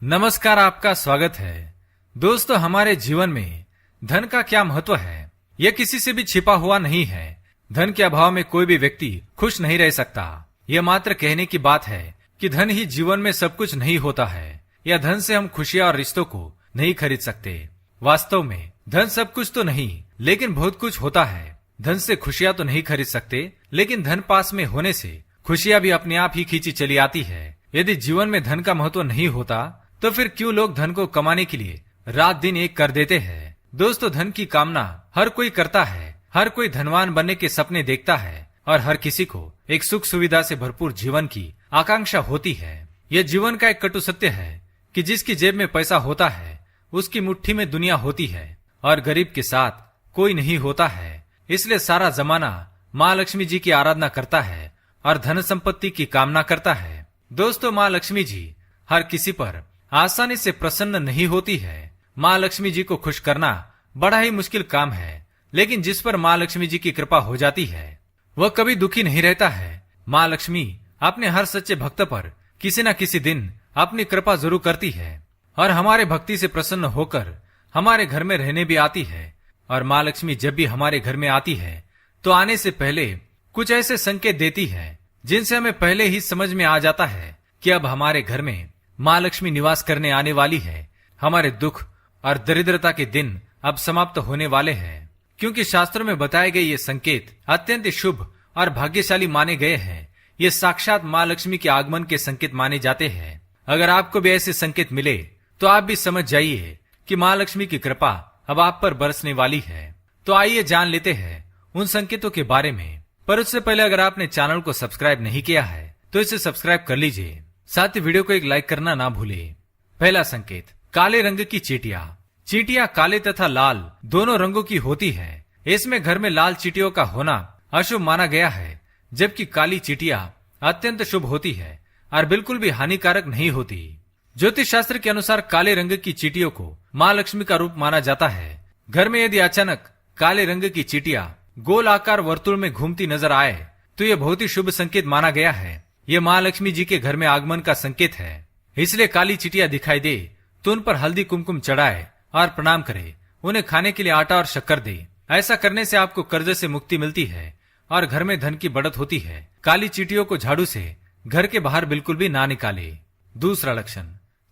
नमस्कार, आपका स्वागत है। दोस्तों, हमारे जीवन में धन का क्या महत्व है, यह किसी से भी छिपा हुआ नहीं है। धन के अभाव में कोई भी व्यक्ति खुश नहीं रह सकता। यह मात्र कहने की बात है कि धन ही जीवन में सब कुछ नहीं होता है, या धन से हम खुशियां और रिश्तों को नहीं खरीद सकते। वास्तव में धन सब कुछ तो नहीं, लेकिन बहुत कुछ होता है। धन से खुशियां तो नहीं खरीद सकते, लेकिन धन पास में होने से खुशियां भी अपने आप ही खींची चली आती है। यदि जीवन में धन का महत्व नहीं होता तो फिर क्यों लोग धन को कमाने के लिए रात दिन एक कर देते हैं। दोस्तों, धन की कामना हर कोई करता है। हर कोई धनवान बनने के सपने देखता है और हर किसी को एक सुख सुविधा से भरपूर जीवन की आकांक्षा होती है। यह जीवन का एक कटु सत्य है कि जिसकी जेब में पैसा होता है उसकी मुट्ठी में दुनिया होती है और गरीब के साथ कोई नहीं होता है। इसलिए सारा जमाना माँ लक्ष्मी जी की आराधना करता है और धन संपत्ति की कामना करता है। दोस्तों, माँ लक्ष्मी जी हर किसी पर आसानी से प्रसन्न नहीं होती है। माँ लक्ष्मी जी को खुश करना बड़ा ही मुश्किल काम है, लेकिन जिस पर माँ लक्ष्मी जी की कृपा हो जाती है वह कभी दुखी नहीं रहता है। माँ लक्ष्मी अपने हर सच्चे भक्त पर किसी न किसी दिन अपनी कृपा जरूर करती है और हमारे भक्ति से प्रसन्न होकर हमारे घर में रहने भी आती है। और माँ लक्ष्मी जब भी हमारे घर में आती है तो आने से पहले कुछ ऐसे संकेत देती है जिनसे हमें पहले ही समझ में आ जाता है कि अब हमारे घर में माँ लक्ष्मी निवास करने आने वाली है। हमारे दुख और दरिद्रता के दिन अब समाप्त होने वाले हैं, क्योंकि शास्त्रों में बताए गए ये संकेत अत्यंत शुभ और भाग्यशाली माने गए हैं। ये साक्षात माँ लक्ष्मी के आगमन के संकेत माने जाते हैं। अगर आपको भी ऐसे संकेत मिले तो आप भी समझ जाइए कि माँ लक्ष्मी की कृपा अब आप पर बरसने वाली है। तो आइए जान लेते हैं उन संकेतों के बारे में। पर उससे पहले अगर आपने चैनल को सब्सक्राइब नहीं किया है तो इसे सब्सक्राइब कर लीजिए। साथ ही वीडियो को एक लाइक करना ना भूले। पहला संकेत, काले रंग की चींटियां। चींटियां काले तथा लाल दोनों रंगों की होती है। इसमें घर में लाल चींटियों का होना अशुभ माना गया है, जबकि काली चींटियां अत्यंत शुभ होती है और बिल्कुल भी हानिकारक नहीं होती। ज्योतिष शास्त्र के अनुसार काले रंग की चींटियों को माँ लक्ष्मी का रूप माना जाता है। घर में यदि अचानक काले रंग की चींटियां गोल आकार वर्तुल में घूमती नजर आए तो यह बहुत ही शुभ संकेत माना गया है। यह माँ लक्ष्मी जी के घर में आगमन का संकेत है। इसलिए काली चींटियां दिखाई दे तो उन पर हल्दी कुमकुम चढ़ाए और प्रणाम करे। उन्हें खाने के लिए आटा और शक्कर दे। ऐसा करने से आपको कर्ज से मुक्ति मिलती है और घर में धन की बढ़त होती है। काली चींटियों को झाड़ू से घर के बाहर बिल्कुल भी ना निकाले। दूसरा लक्षण,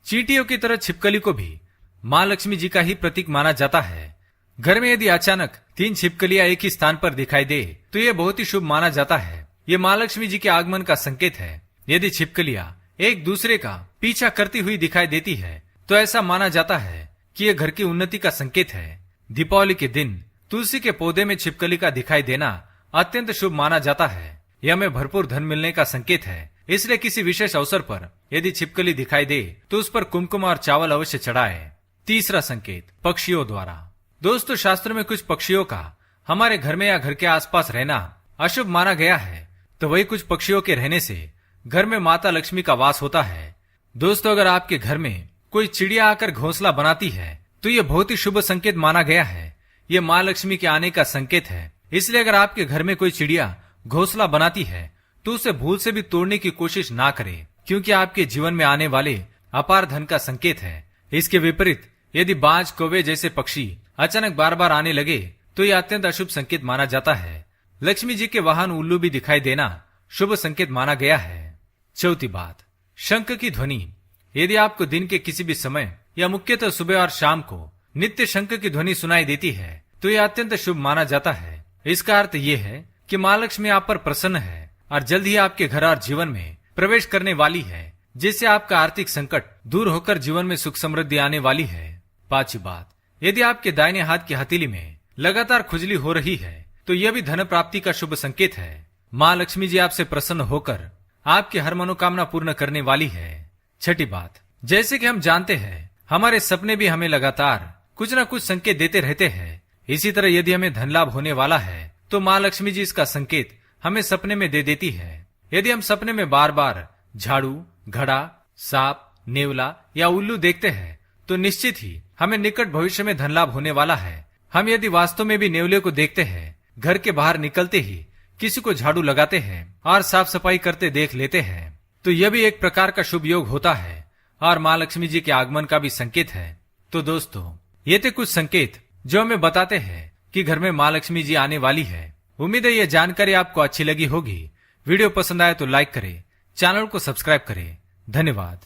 चींटियों की तरह छिपकली को भी माँ लक्ष्मी जी का ही प्रतीक माना जाता है। घर में यदि अचानक 3 छिपकलियां एक ही स्थान पर दिखाई दे तो यह बहुत ही शुभ माना जाता है। ये माँ लक्ष्मी जी के आगमन का संकेत है। यदि छिपकलियां एक दूसरे का पीछा करती हुई दिखाई देती है तो ऐसा माना जाता है कि यह घर की उन्नति का संकेत है। दीपावली के दिन तुलसी के पौधे में छिपकली का दिखाई देना अत्यंत शुभ माना जाता है। यह हमें भरपूर धन मिलने का संकेत है। इसलिए किसी विशेष अवसर पर यदि छिपकली दिखाई दे तो उस पर कुमकुम और चावल अवश्य चढ़ाए। तीसरा संकेत, पक्षियों द्वारा। दोस्तों, शास्त्र में कुछ पक्षियों का हमारे घर में या घर के आसपास रहना अशुभ माना गया है, तो वही कुछ पक्षियों के रहने से घर में माता लक्ष्मी का वास होता है। दोस्तों, अगर आपके घर में कोई चिड़िया आकर घोंसला बनाती है तो यह बहुत ही शुभ संकेत माना गया है। यह माँ लक्ष्मी के आने का संकेत है। इसलिए अगर आपके घर में कोई चिड़िया घोंसला बनाती है तो उसे भूल से भी तोड़ने की कोशिश ना करें, क्योंकि आपके जीवन में आने वाले अपार धन का संकेत है। इसके विपरीत यदि बाज, कौवे जैसे पक्षी अचानक बार बार आने लगे तो यह अत्यंत अशुभ संकेत माना जाता है। लक्ष्मी जी के वाहन उल्लू भी दिखाई देना शुभ संकेत माना गया है। चौथी बात, शंख की ध्वनि। यदि आपको दिन के किसी भी समय या मुख्यतः सुबह और शाम को नित्य शंख की ध्वनि सुनाई देती है तो यह अत्यंत शुभ माना जाता है। इसका अर्थ ये है कि माँ लक्ष्मी आप पर प्रसन्न है और जल्द ही आपके घर और जीवन में प्रवेश करने वाली है, जिससे आपका आर्थिक संकट दूर होकर जीवन में सुख समृद्धि आने वाली है। पांचवी बात, यदि आपके दाहिने हाथ की हथेली में लगातार खुजली हो रही है तो यह भी धन प्राप्ति का शुभ संकेत है। माँ लक्ष्मी जी आपसे प्रसन्न होकर आपकी हर मनोकामना पूर्ण करने वाली है। छठी बात, जैसे कि हम जानते हैं हमारे सपने भी हमें लगातार कुछ न कुछ संकेत देते रहते हैं। इसी तरह यदि हमें धन लाभ होने वाला है तो माँ लक्ष्मी जी इसका संकेत हमें सपने में दे देती है। यदि हम सपने में बार बार झाड़ू, घड़ा, सांप, नेवला या उल्लू देखते हैं तो निश्चित ही हमें निकट भविष्य में धन लाभ होने वाला है। हम यदि वास्तव में भी नेवले को देखते हैं, घर के बाहर निकलते ही किसी को झाड़ू लगाते हैं और साफ सफाई करते देख लेते हैं तो यह भी एक प्रकार का शुभ योग होता है। और माँ लक्ष्मी जी के आगमन का भी संकेत है। तो दोस्तों, ये थे कुछ संकेत जो हमें बताते हैं कि घर में माँ लक्ष्मी जी आने वाली है। उम्मीद है ये जानकारी आपको अच्छी लगी होगी। वीडियो पसंद आए तो लाइक करें, चैनल को सब्सक्राइब करें। धन्यवाद।